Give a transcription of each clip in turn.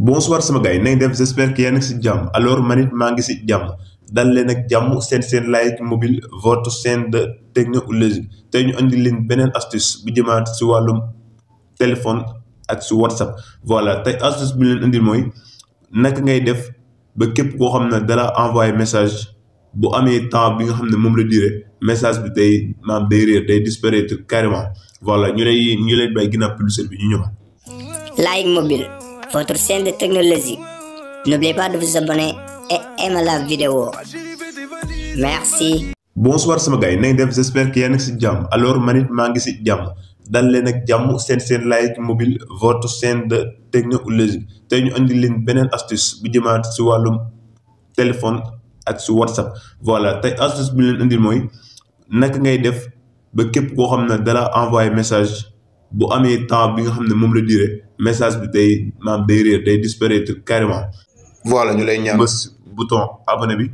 Bonsoir sama gars yi nañ def j'espère que yéen a ngi si jàmm alors man it maa ngi si jàmm dal leen ak jàmm seen Like Mobile votre chaîne de technologie tey ñu andi leen beneen astuce bu jëmaat si wàllum téléphone ak si WhatsApp voilà tey astuce bi leen indil mooy naka ngay def ba képp koo xam ne dala envoyé message bu amee temps bi nga xam ne moom la durée message bi day réer day disparaître carrément voilà ñu lay bàyyi ginnaaw publicité bi ñu ñëw. Like Mobile, votre chaîne de technologie. N'oubliez pas de vous abonner et aimer la vidéo. Merci. Bonsoir sama gars yi nañ def j'espère que yéen a ngi si jàmm alors man it maa ngi si jàmm dal leen ak jàmm seen Like Mobile votre chaîne de technologie tey ñu andi leen beneen astuce bu jëmaat si wàllum téléphone ak si WhatsApp voilà tey astuce bi leen indil mooy naka ngay def ba képp koo xam ne dala envoyé message bu amee temps bi nga xam ne moom la durée message bi day réer day disparaître carrément. voilà ñu lay ñaan bës bouton abonné bi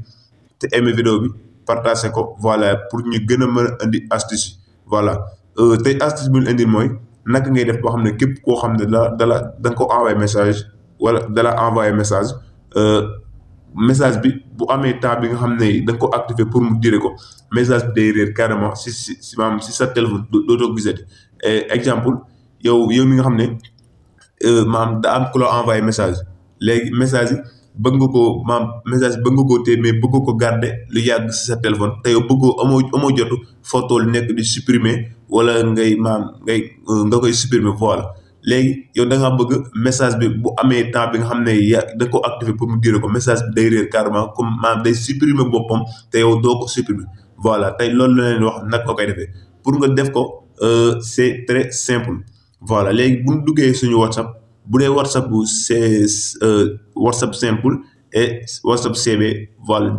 te aimé vidéo bi partagé ko voilà pour ñu gën a mën a indi astuce yi voilà tey astuce bi ñu indil mooy naka ngay def boo xam ne képp koo xam ne da nga ko envoyé message wala dala envoyé message message bi bu amee temps bi nga xam ne da nga ko activé pour mu dire ko message bi day réer carrément si sa téléphone dootoo gisati exemple yow mi nga xam ne da am ku la envoyé message léegi message yi bëgg nga koo téye mais bëggoo ko garder lu yàgg si sa téléphone te yow amoo jotu photo lu nekk di supprimer wala nga koy supprimer voilà léegi yow da nga bëgg message bi bu amee temps bi nga xam ne da nga ko activé pour mu dire ko message bi day réer carrément comme day supprimer boppam te yow doo ko supprimer voilà tey loolu la leen wax nag nga koy defee pour nga def ko c'est très simple voilà léegi bu ñu duggee suñu WhatsApp bu dee WhatsApp bu c'est WhatsApp simple et WhatsApp CB voilà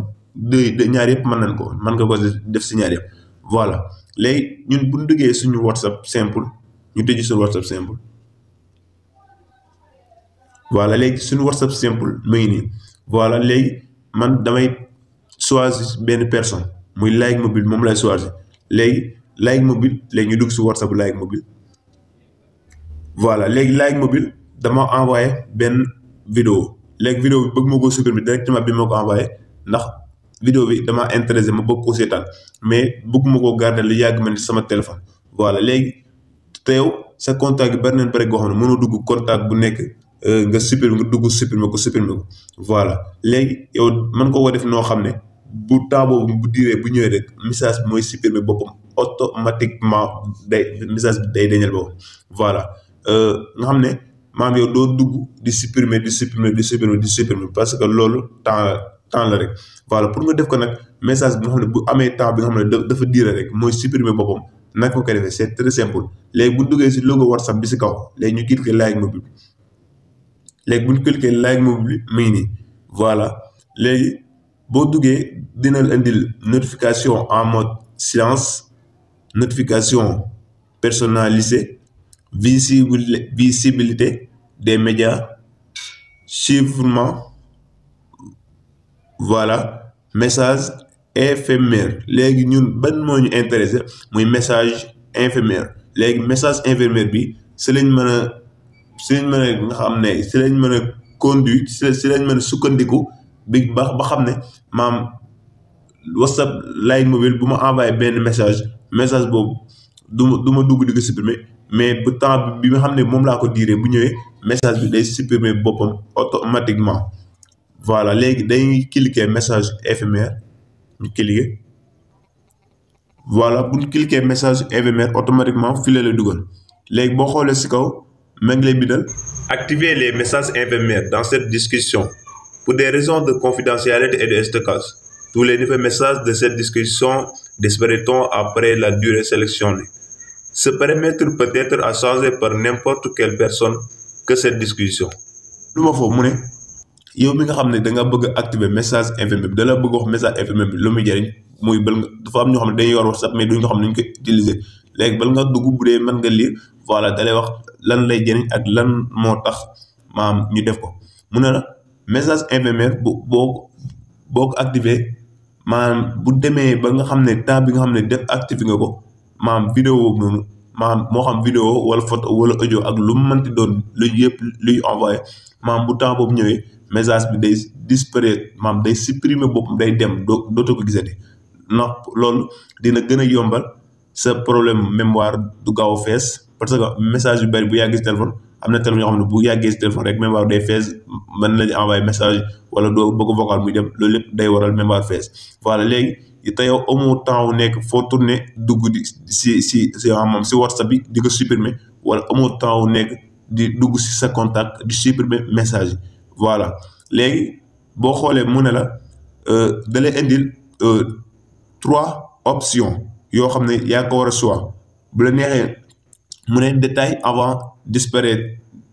ñaar yëpp mën nga ko def si ñaar yëpp voilà léegi ñun bu ñu duggee suñu WhatsApp simple ñu tëj suñu WhatsApp simple voilà léegi suñu WhatsApp simple mu ngi nii voilà léegi man damay choisir benn personne muy Like Mobile moom lay choisir léegi Like Mobile léegi ñu dugg si WhatsApp Like Mobile voilà léegi Like Mobile dama envoyé benn vidéo léegi vidéo bi bëgg ma ko supprimer directement bi ma ko envoyé ndax vidéo bi dama intéressé ma bëgg ko seetaan mais bëgguma ko garder lu yàgg ma ni sama téléphone voilà léegi te yow sa contact yi bari nañ bari goo xam ne mënoo dugg contact bu nekk nga supprimer ko voilà léegi yow mën ko ko def noo xam ne bu temps boobu bu diree bu ñëwee rek message bi mooy supprimer boppam automatiquement message bi day dañal boppam voilà nga xam ne maam yow doo dugg di supprimer parce que loolu temps la rek voilà pour nga def ko nag message bi nga xam ne bu amee temps bi nga xam ne dafa diire rek mooy supprimer boppam naka ko defee c'est très simple léegi bu duggee si logo WhatsApp bi si kaw léegi ñu cliquer Like Mobile léegi bu ñu cliquer Like Mobile mu ngi nii voilà léegi boo duggee dina la indil notification en mode silence notification personnalisée visibilité des médias chiffrement voilà message éphémère léegi ñun ban moo ñu intéressé muy message éphémère léegi message éphémère bi si lañ mën a nga xam ne si lañ mën a conduire si lañ mën a sukkandiku bi ba xam ne maam WhatsApp Like Mobile bu ma envoyé benn message boobu du ma dugg di ko supprimer mais bu temps bi nga xam ne moom laa ko diiree bu ñëwee message bi day supprimer boppam automatiquement voilà léegi dañuy cliquer message éphémère ñu cliquer voilà bu ñu cliquer message éphémère automatiquement fii la dugal léegi boo xoolee si kaw ma ngi lay bindal activer les messages éphémères dans cette discussion pour des raisons de confidentialité et de stockage tous les nouveaux messages de cette discussion disparaîtront après la durée sélectionnée. Ce paramètre peut être à changer par n'importe quelle personne que cette discussion. lu ma foofu mu ne yow mi nga xam ne da nga bëgg a activer message éphémère bi da la bëgg wax message éphémère bi lu muy jëriñ muy dafa am ñoo xam ne dañuy yor WhatsApp mais duñ ko xam ne ñu koy utiliser léegi bal nga dugg bu dee mën nga lire voilà da lay wax lan lay jëriñ ak lan moo tax maam ñu def ko mu ne la message éphémère boo ko activer maanaam bu demee ba nga xam ne temps bi nga xam ne def activé nga ko maam vidéo boobu noonu maam moo xam vidéo wala photo wala audio ak lu mu mënti doon lu yëpp luy envoyé maam bu temps boobu ñëwee message bi day disparaître maam day supprimer boppam day dem dootoo ko gisati ndax loolu dina gën a yombal sa problème mémoire du gaaw a fees parce que message yu bari bu yàggee si téléphone am na téléphone yoo xam ne bu yàggee si téléphone rek mémoire day fees mën nañu envoyer message wala doo bëgg vocal muy dem loolu lépp day waral mémoire fees voilà léegi te yow amoo temps wu nekk foo tourné dugg di si moom si WhatsApp bi di ko supprimer wala amoo temps wu nekk di dugg si sa contact di supprimer message yi voilà léegi boo xoolee mu ne la da lay indil 3 options yoo xam ne yaa ko war a choix bu la neexee mu ne détail avant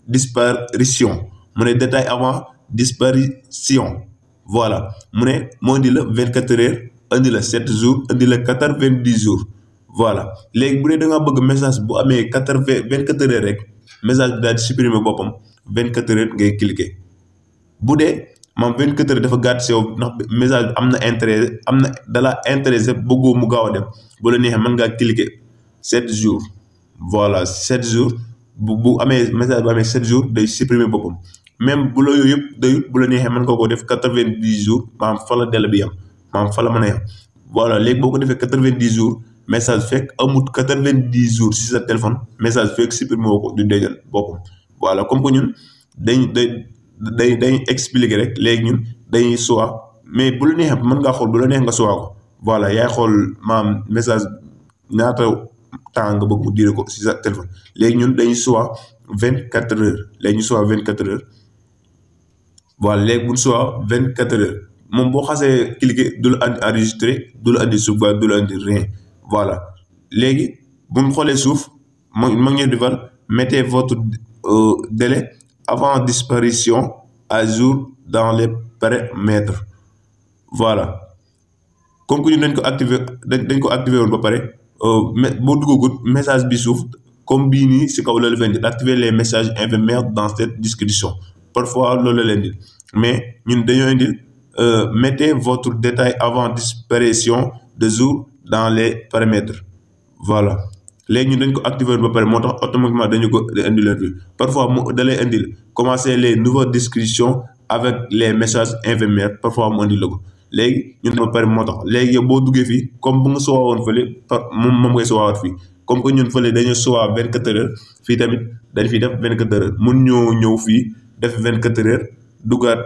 disparition mu ne détail avant disparition voilà mu ne moo indi la 24 heures indi la 7 jours indi la 90 jours voilà léegi bu dee da nga bëgg message bu amee 24 heures rek message bi daal di supprimer boppam 24 heures ngay cliquer bu dee maam 24 heures dafa gàtt si yow ndax message bi am na intérêt am na dala intéressé bëggoo mu gaaw a dem bu la neexee mën ngaa cliquer 7 jours voilà 7 jours bu amee message bu amee 7 jours day supprimer boppam même bu la yooyu yëpp dayut bu la neexee mën nga koo def 90 jours maam fa la délai bi yam maam fa la mën a yam voilà léegi boo ko defee 90 jours message fekk amut 90 jours si sa téléphone message fekk supprimer woo ko du dajal boppam voilà comme que ñun dañ expliquer rek léegi ñun dañuy choix mais bu la neexee mën ngaa xool bu la neex nga choix ko voilà yaay xool maam message ñaata temps nga bëgg mu dire ko si sa téléphone léegi ñun dañuy choix 24 heures léegi ñu choix 24 heures voilà léegi bu ñu choix 24 heures moom boo xasee cliquer du la andi enregistré du la andi sauvegarde du la andi rien voilà léegi bu ñu xoolee suuf ma ngi defal mettez votre délai avant disparition à jour dans les paramètres voilà comme que ñun dañ ko activé woon ba pare boo duggagut message bi suuf comme bii nii si kaw loolu leen di activer les messages éphémères dans cette discussion parfois loolu leen di mais ñun dañoo indil mettez votre détail avant disparition de jour dans les paramètres voilà léegi ñun dañ ko activer woon ba pare moo tax automatiquement dañu ko indil fi parfois mu da lay indil commencer les nouvelles discussions avec les messages éphémères parfois mu indil la ko léegi ñun ba pare moo tax léegi yow boo duggee fii comme bu nga suwaa woon fële moom ngay suwaawaat fii comme que ñun fële dañu suwaa 24 heures fii tamit dañ fiy def 24 heures mun ñëw fii def 24 heures duggaat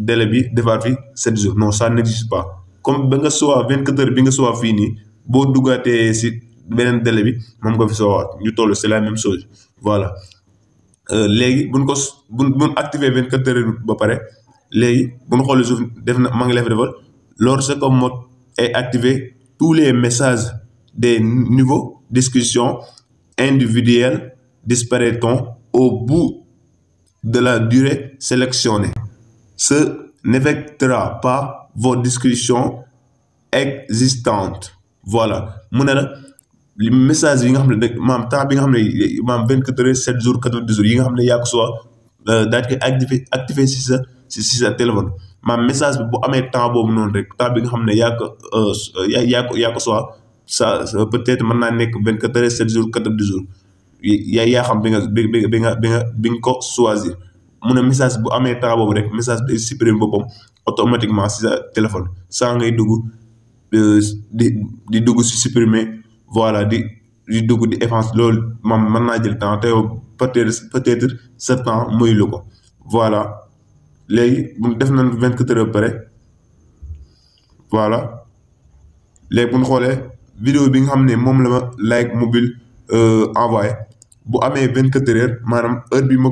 délai bi defaat fi 7 jours non ça n'existe pas comme ba nga suwaa 24 heures bi nga suwaa fii nii boo duggaatee si beneen délai bi moom nga fi suwaawaat ñu toll c'est la même chose voilà léegi buñ activer 24 heures ba pare léegi buñ xoolee suuf def na maa ngi lay defal lorsque mode est activé tous les messages des niveaux discussion individuelle disparaîtront au bout de la durée sélectionnée. Ce n'affectera pas vos discussions existantes. Voilà mu ne la message yi nga xam ne maam temps bi nga xam ne maam 24 heures 7 jours 90 jours yi nga xam ne yaa ko soit daal di koy activé si sa téléphone maam message bi bu amee temps boobu noonu rek temps bi nga xam ne yaa ko soit ça peut-être mën naa nekk 24 heures 7 jours 90 jours yaa xam bi nga ko choisir mu ne message bu amee temps boobu rek message day supprimer boppam automatiquement si sa téléphone saa ngay dugg di dugg si supprimer voilà di dugg di effacer loolu moom mën naa jël temps te peut-être ce temps muy lu ko voilà léegi bu def nañ 24 heures ba pare voilà léegi bu ñu xoolee vidéo bi nga xam ne moom la ma like mobile envoyé bu amee 24 heures maanaam heure bi ma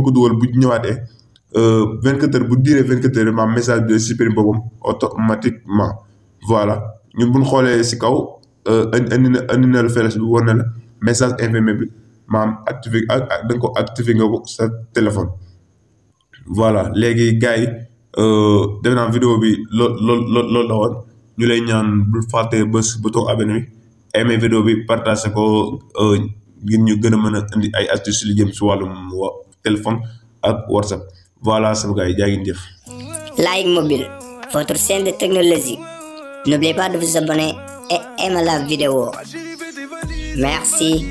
ko dugal bu ñëwaatee 24 heures bu diiree 24 heures maanaam message bi supprimer boppam automatiquement voilà ñun bu ñu xoolee si kaw andi na la flash bi war na la message éphémère bi maanaam activé da nga ko activé nga ko sa téléphone. voilà léegi gars yi def naa vidéo bi loolu la woon ñu lay ñaan bul fàtte bés bouton abonné bi aimé vidéo bi partagé ko ngir ñu gën a mën a indi ay astuces li jëm si wàllum téléphone ak WhatsApp voilà sama gars yi jaa ngeen jëf. Like Mobile, votre chaîne de technologie. N'oubliez pas de vous abonner et aimer la vidéo. Merci.